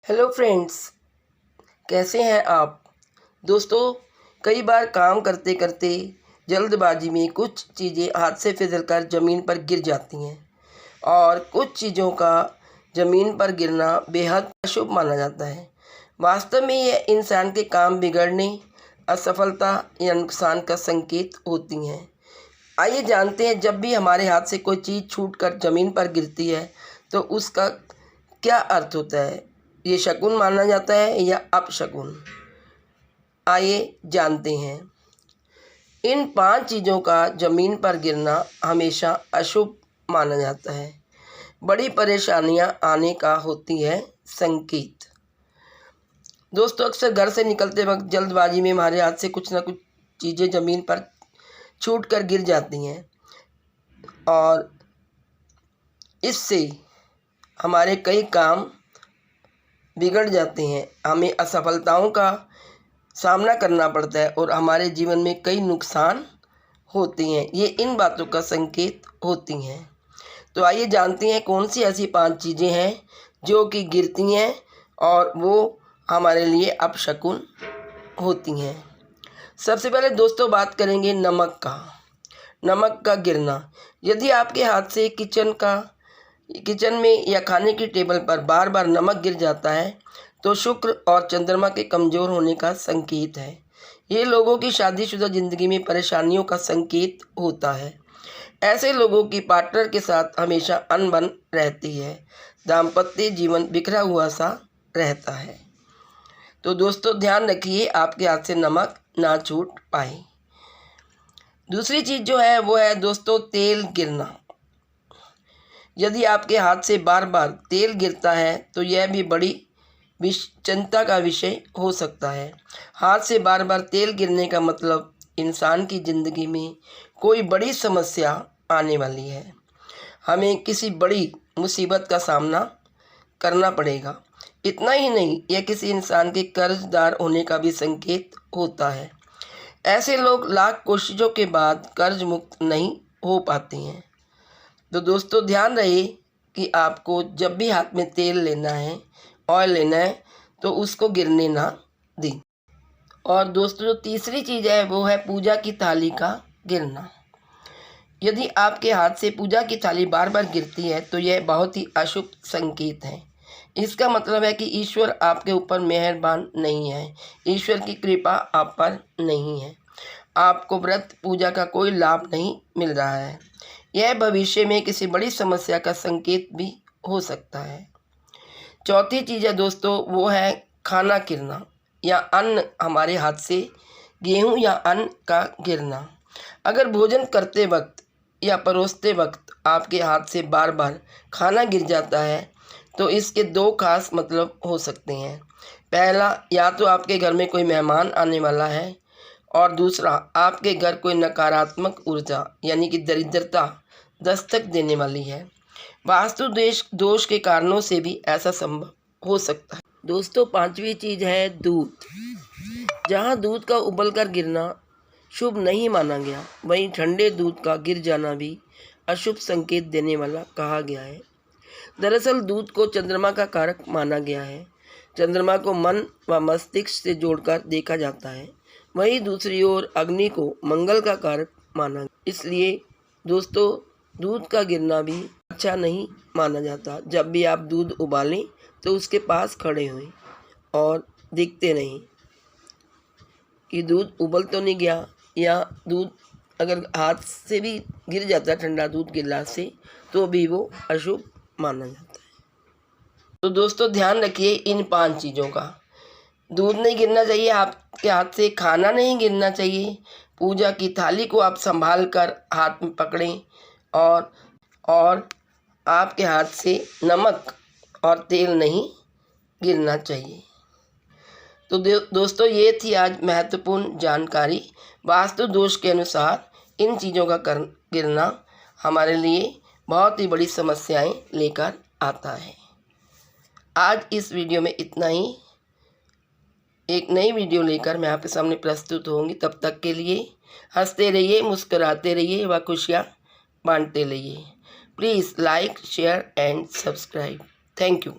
Hello friends, कैसे हैं आप। दोस्तों, कई बार काम करते करते जल्दबाजी में कुछ चीज़ें हाथ से फिसलकर ज़मीन पर गिर जाती हैं और कुछ चीज़ों का ज़मीन पर गिरना बेहद अशुभ माना जाता है। वास्तव में यह इंसान के काम बिगड़ने, असफलता या नुकसान का संकेत होती हैं। आइए जानते हैं, जब भी हमारे हाथ से कोई चीज़ छूटकर ज़मीन पर गिरती है तो उसका क्या अर्थ होता है। ये शकुन माना जाता है या अपशकुन। आइए जानते हैं। इन 5 चीज़ों का ज़मीन पर गिरना हमेशा अशुभ माना जाता है। बड़ी परेशानियां आने का होती है संकेत। दोस्तों, अक्सर घर से निकलते वक्त जल्दबाजी में हमारे हाथ से कुछ ना कुछ चीज़ें ज़मीन पर छूट कर गिर जाती हैं और इससे हमारे कई काम बिगड़ जाते हैं। हमें असफलताओं का सामना करना पड़ता है और हमारे जीवन में कई नुकसान होते हैं। ये इन बातों का संकेत होती हैं। तो आइए जानते हैं कौन सी ऐसी 5 चीज़ें हैं जो कि गिरती हैं और वो हमारे लिए अपशकुन होती हैं। सबसे पहले दोस्तों बात करेंगे नमक का गिरना। यदि आपके हाथ से किचन में या खाने की टेबल पर बार बार नमक गिर जाता है तो शुक्र और चंद्रमा के कमज़ोर होने का संकेत है। ये लोगों की शादीशुदा ज़िंदगी में परेशानियों का संकेत होता है। ऐसे लोगों की पार्टनर के साथ हमेशा अनबन रहती है। दाम्पत्य जीवन बिखरा हुआ सा रहता है। तो दोस्तों ध्यान रखिए, आपके हाथ से नमक ना छूट पाए। दूसरी चीज़ जो है वो है दोस्तों तेल गिरना। यदि आपके हाथ से बार बार तेल गिरता है तो यह भी बड़ी चिंता का विषय हो सकता है। हाथ से बार बार तेल गिरने का मतलब इंसान की ज़िंदगी में कोई बड़ी समस्या आने वाली है। हमें किसी बड़ी मुसीबत का सामना करना पड़ेगा। इतना ही नहीं, यह किसी इंसान के कर्जदार होने का भी संकेत होता है। ऐसे लोग लाख कोशिशों के बाद कर्ज मुक्त नहीं हो पाते हैं। तो दोस्तों ध्यान रहे कि आपको जब भी हाथ में तेल लेना है, ऑयल लेना है, तो उसको गिरने ना दें। और दोस्तों जो तीसरी चीज़ है वो है पूजा की थाली का गिरना। यदि आपके हाथ से पूजा की थाली बार बार गिरती है तो यह बहुत ही अशुभ संकेत है। इसका मतलब है कि ईश्वर आपके ऊपर मेहरबान नहीं है, ईश्वर की कृपा आप पर नहीं है, आपको व्रत पूजा का कोई लाभ नहीं मिल रहा है। यह भविष्य में किसी बड़ी समस्या का संकेत भी हो सकता है। चौथी चीज़ है दोस्तों वो है खाना गिरना या अन्न हमारे हाथ से गेहूं या अन्न का गिरना। अगर भोजन करते वक्त या परोसते वक्त आपके हाथ से बार बार खाना गिर जाता है तो इसके 2 खास मतलब हो सकते हैं। पहला, या तो आपके घर में कोई मेहमान आने वाला है और दूसरा, आपके घर कोई नकारात्मक ऊर्जा यानी कि दरिद्रता दस्तक देने वाली है। वास्तु दोष के कारणों से भी ऐसा संभव हो सकता है। दोस्तों 5वीं चीज़ है दूध। जहाँ दूध का उबलकर गिरना शुभ नहीं माना गया, वहीं ठंडे दूध का गिर जाना भी अशुभ संकेत देने वाला कहा गया है। दरअसल दूध को चंद्रमा का कारक माना गया है। चंद्रमा को मन व मस्तिष्क से जोड़कर देखा जाता है, वहीं दूसरी ओर अग्नि को मंगल का कारक माना गया। इसलिए दोस्तों दूध का गिरना भी अच्छा नहीं माना जाता। जब भी आप दूध उबालें तो उसके पास खड़े हों और देखते रहें कि दूध उबल तो नहीं गया, या दूध अगर हाथ से भी गिर जाता है ठंडा दूध गिलास से तो भी वो अशुभ माना जाता है। तो दोस्तों ध्यान रखिए इन 5 चीज़ों का। दूध नहीं गिरना चाहिए, आपके हाथ से खाना नहीं गिरना चाहिए, पूजा की थाली को आप संभाल कर हाथ में पकड़ें और आपके हाथ से नमक और तेल नहीं गिरना चाहिए। तो दोस्तों ये थी आज महत्वपूर्ण जानकारी। वास्तु दोष के अनुसार इन चीज़ों का गिरना हमारे लिए बहुत ही बड़ी समस्याएं लेकर आता है। आज इस वीडियो में इतना ही। एक नई वीडियो लेकर मैं आपके सामने प्रस्तुत होंगी। तब तक के लिए हंसते रहिए, मुस्कुराते रहिए व खुशियाँ बांटते रहिए। Please like, share and subscribe. Thank you.